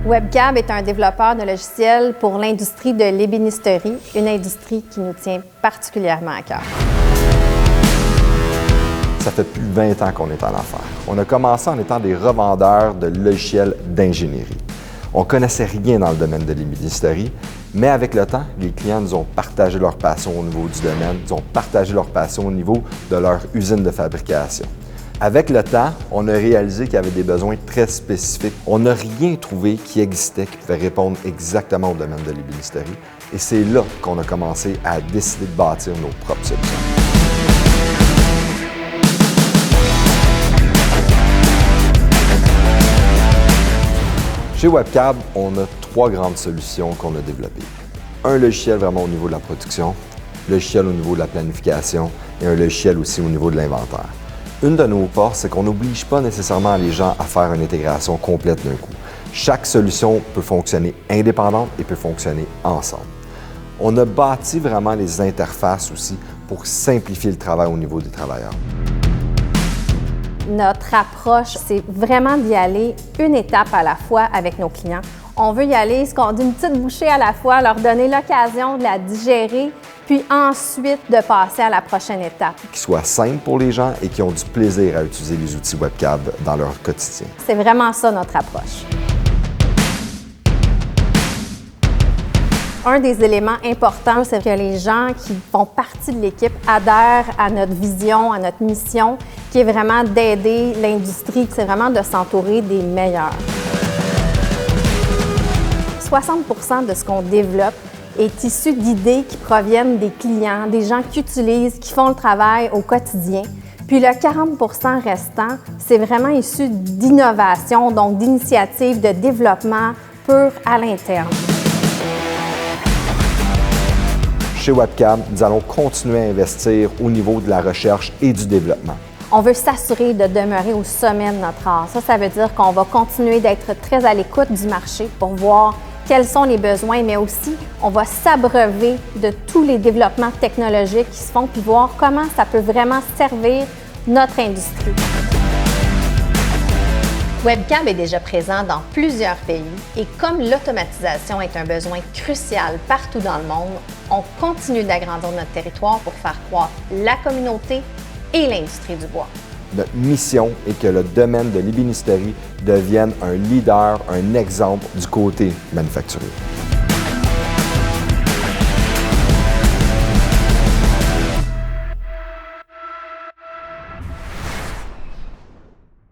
Webcab est un développeur de logiciels pour l'industrie de l'ébénisterie, une industrie qui nous tient particulièrement à cœur. Ça fait plus de 20 ans qu'on est en affaires. On a commencé en étant des revendeurs de logiciels d'ingénierie. On ne connaissait rien dans le domaine de l'ébénisterie, mais avec le temps, les clients nous ont partagé leur passion au niveau du domaine, nous ont partagé leur passion au niveau de leur usine de fabrication. Avec le temps, on a réalisé qu'il y avait des besoins très spécifiques. On n'a rien trouvé qui existait qui pouvait répondre exactement au domaine de l'ébénisterie. Et c'est là qu'on a commencé à décider de bâtir nos propres solutions. Chez Webcab, on a 3 grandes solutions qu'on a développées. Un logiciel vraiment au niveau de la production, un logiciel au niveau de la planification et un logiciel aussi au niveau de l'inventaire. Une de nos forces, c'est qu'on n'oblige pas nécessairement les gens à faire une intégration complète d'un coup. Chaque solution peut fonctionner indépendante et peut fonctionner ensemble. On a bâti vraiment les interfaces aussi pour simplifier le travail au niveau des travailleurs. Notre approche, c'est vraiment d'y aller une étape à la fois avec nos clients. On veut y aller d'une petite bouchée à la fois, leur donner l'occasion de la digérer, puis ensuite de passer à la prochaine étape. Qui soit simple pour les gens et qui ont du plaisir à utiliser les outils Webcab dans leur quotidien. C'est vraiment ça notre approche. Un des éléments importants, c'est que les gens qui font partie de l'équipe adhèrent à notre vision, à notre mission, qui est vraiment d'aider l'industrie, c'est vraiment de s'entourer des meilleurs. 60% de ce qu'on développe est issu d'idées qui proviennent des clients, des gens qui utilisent, qui font le travail au quotidien. Puis le 40% restant, c'est vraiment issu d'innovation, donc d'initiatives de développement pur à l'interne. Chez Webcab, nous allons continuer à investir au niveau de la recherche et du développement. On veut s'assurer de demeurer au sommet de notre art. Ça veut dire qu'on va continuer d'être très à l'écoute du marché pour voir quels sont les besoins, mais aussi on va s'abreuver de tous les développements technologiques qui se font puis voir comment ça peut vraiment servir notre industrie. Webcab est déjà présent dans plusieurs pays et comme l'automatisation est un besoin crucial partout dans le monde, on continue d'agrandir notre territoire pour faire croître la communauté et l'industrie du bois. Notre mission est que le domaine de l'ébénisterie devienne un leader, un exemple du côté manufacturier.